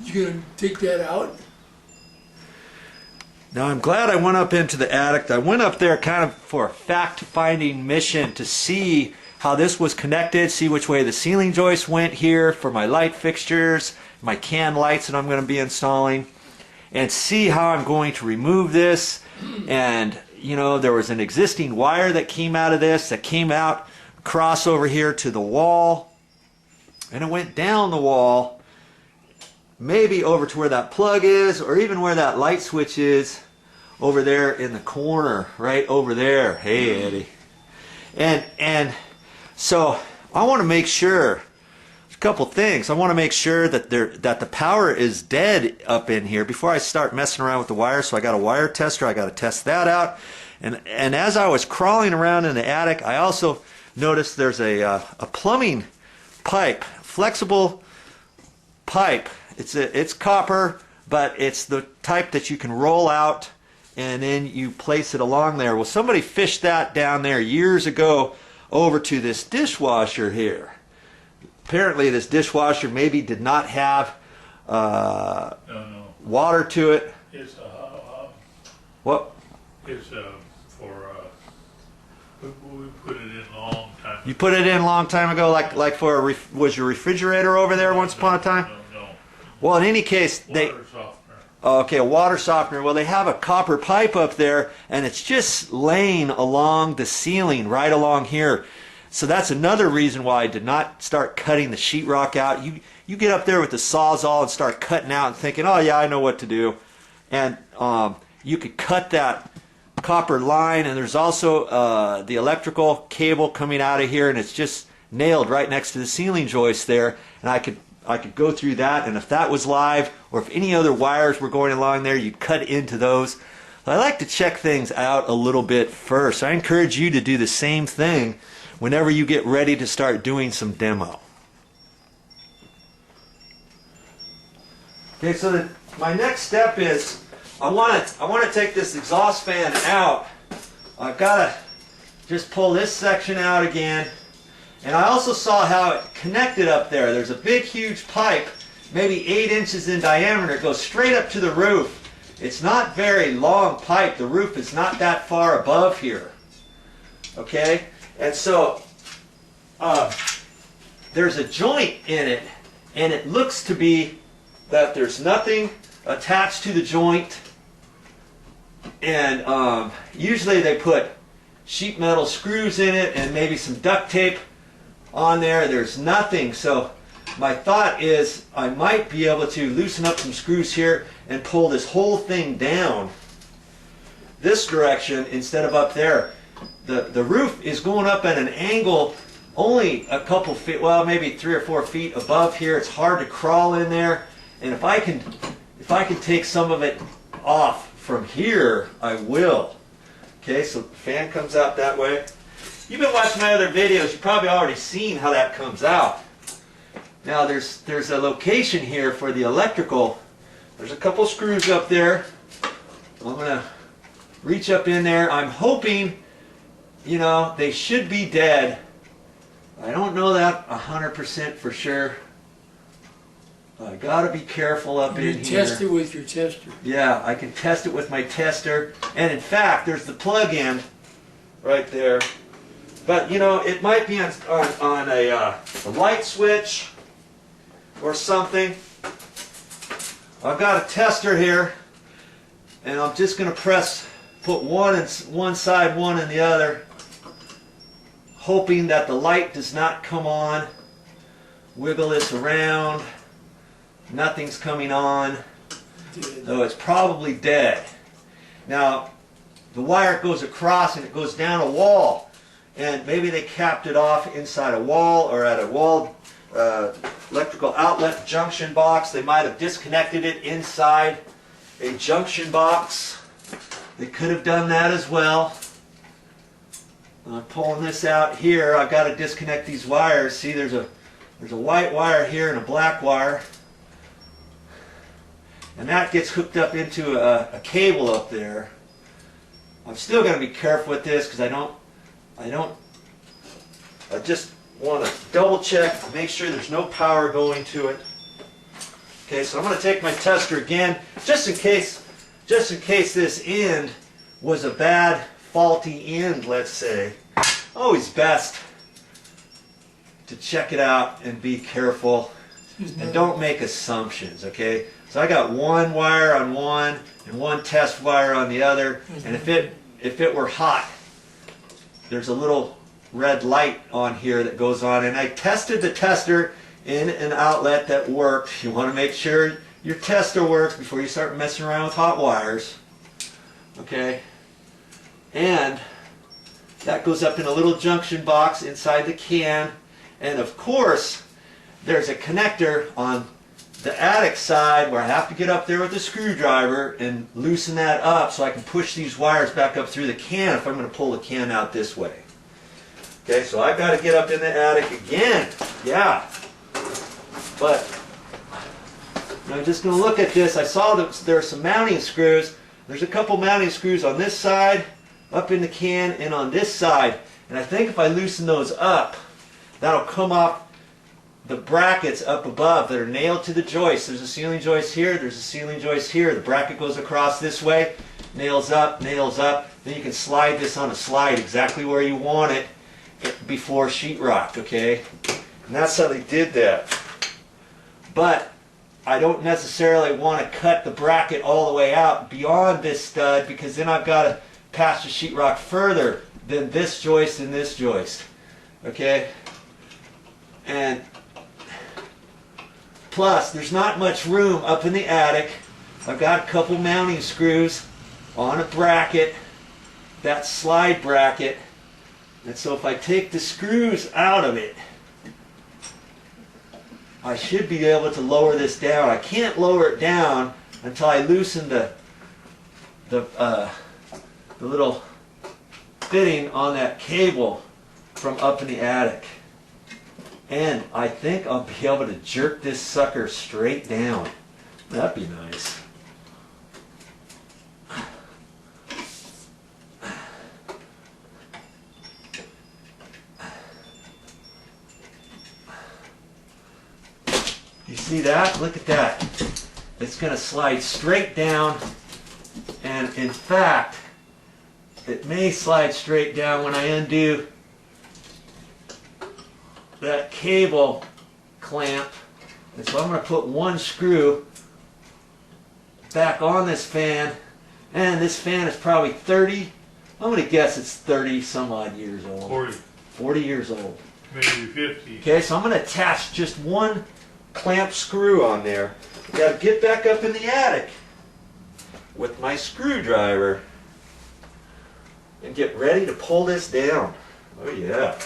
You gonna take that out? Now I'm glad I went up into the attic. I went up there kind of for a fact-finding mission to see how this was connected, see which way the ceiling joist went here for my light fixtures, my can lights that I'm going to be installing, and see how I'm going to remove this. And you know, there was an existing wire that came out of this that came out across over here to the wall, and it went down the wall maybe over to where that plug is, or even where that light switch is over there in the corner, right over there. Hey, Eddie. And so I want to make sure a couple things. I want to make sure that the power is dead up in here before I start messing around with the wire. So I got a wire tester. I got to test that out. And as I was crawling around in the attic, I also noticed there's a plumbing pipe, flexible pipe. It's copper, but it's the type that you can roll out and then you place it along there. Well, somebody fished that down there years ago over to this dishwasher here. Apparently this dishwasher maybe did not have water to it. It's What? It's for we put it in a long time ago. You put it in a long time ago, like for was your refrigerator over there once upon a time? No. Well, in any case, Water softener. Okay, a water softener. Well, they have a copper pipe up there, and it's just laying along the ceiling, right along here. So that's another reason why I did not start cutting the sheetrock out. You get up there with the sawzall and start cutting out and thinking, oh yeah, I know what to do. And you could cut that copper line, and there's also the electrical cable coming out of here, and it's just nailed right next to the ceiling joist there. And I could go through that, and if that was live, or if any other wires were going along there, you'd cut into those. I like to check things out a little bit first. I encourage you to do the same thing whenever you get ready to start doing some demo. Okay, so my next step is I want to take this exhaust fan out. I've got to just pull this section out again. And I also saw how it connected up there. There's a big, huge pipe, maybe 8 inches in diameter. It goes straight up to the roof. It's not very long pipe. The roof is not that far above here. Okay? And so there's a joint in it, and it looks to be that there's nothing attached to the joint. And usually they put sheet metal screws in it and maybe some duct tape on there. There's nothing. So my thought is I might be able to loosen up some screws here and pull this whole thing down this direction instead of up there. The roof is going up at an angle only a couple feet, well, maybe 3 or 4 feet above here. It's hard to crawl in there, and if I can take some of it off from here, I will. Okay, so the fan comes out that way. You've been watching my other videos, you've probably already seen how that comes out. Now there's a location here for the electrical. There's a couple screws up there. I'm going to reach up in there. I'm hoping, you know, they should be dead. I don't know that 100% for sure. I got to be careful up in here. You test it with your tester. Yeah, I can test it with my tester. And in fact, there's the plug-in right there. But you know, it might be on a light switch or something. I've got a tester here, and I'm just going to put one in one side, one in the other, hoping that the light does not come on. Wiggle this around. Nothing's coming on, though it's probably dead. Now, the wire goes across and it goes down a wall, and maybe they capped it off inside a wall or at a wall electrical outlet junction box. They might have disconnected it inside a junction box. They could have done that as well. I'm pulling this out here. I've got to disconnect these wires. See, there's a white wire here and a black wire. And that gets hooked up into a cable up there. I'm still going to be careful with this because I just want to double check, make sure there's no power going to it. Okay, so I'm going to take my tester again, just in case this end was a bad, faulty end, let's say. Always best to check it out and be careful and don't make assumptions, okay? So I got one wire on one and one test wire on the other, and if it were hot, there's a little red light on here that goes on, and I tested the tester in an outlet that worked. You want to make sure your tester works before you start messing around with hot wires, okay? And that goes up in a little junction box inside the can, and of course there's a connector on the attic side where I have to get up there with a screwdriver and loosen that up so I can push these wires back up through the can if I'm going to pull the can out this way. Okay, so I've got to get up in the attic again. Yeah. But I'm just going to look at this. I saw that there are some mounting screws. There's a couple mounting screws on this side, up in the can, and on this side. And I think if I loosen those up, that'll come off the brackets up above that are nailed to the joist. There's a ceiling joist here, there's a ceiling joist here. The bracket goes across this way, nails up. Then you can slide this on a slide exactly where you want it before sheetrock, okay? And that's how they did that. But I don't necessarily want to cut the bracket all the way out beyond this stud, because then I've got to pass the sheetrock further than this joist and this joist, okay? And plus, there's not much room up in the attic. I've got a couple mounting screws on a bracket, that slide bracket, and so if I take the screws out of it, I should be able to lower this down. I can't lower it down until I loosen the little fitting on that cable from up in the attic. And I think I'll be able to jerk this sucker straight down. That'd be nice. You see that? Look at that. It's going to slide straight down, and in fact, it may slide straight down when I undo that cable clamp. And so I'm going to put one screw back on this fan, and this fan is probably 30, I'm going to guess it's 30 some odd years old. 40 years old. Maybe 50. Okay, so I'm going to attach just one clamp screw on there. I've got to get back up in the attic with my screwdriver and get ready to pull this down. Oh yeah.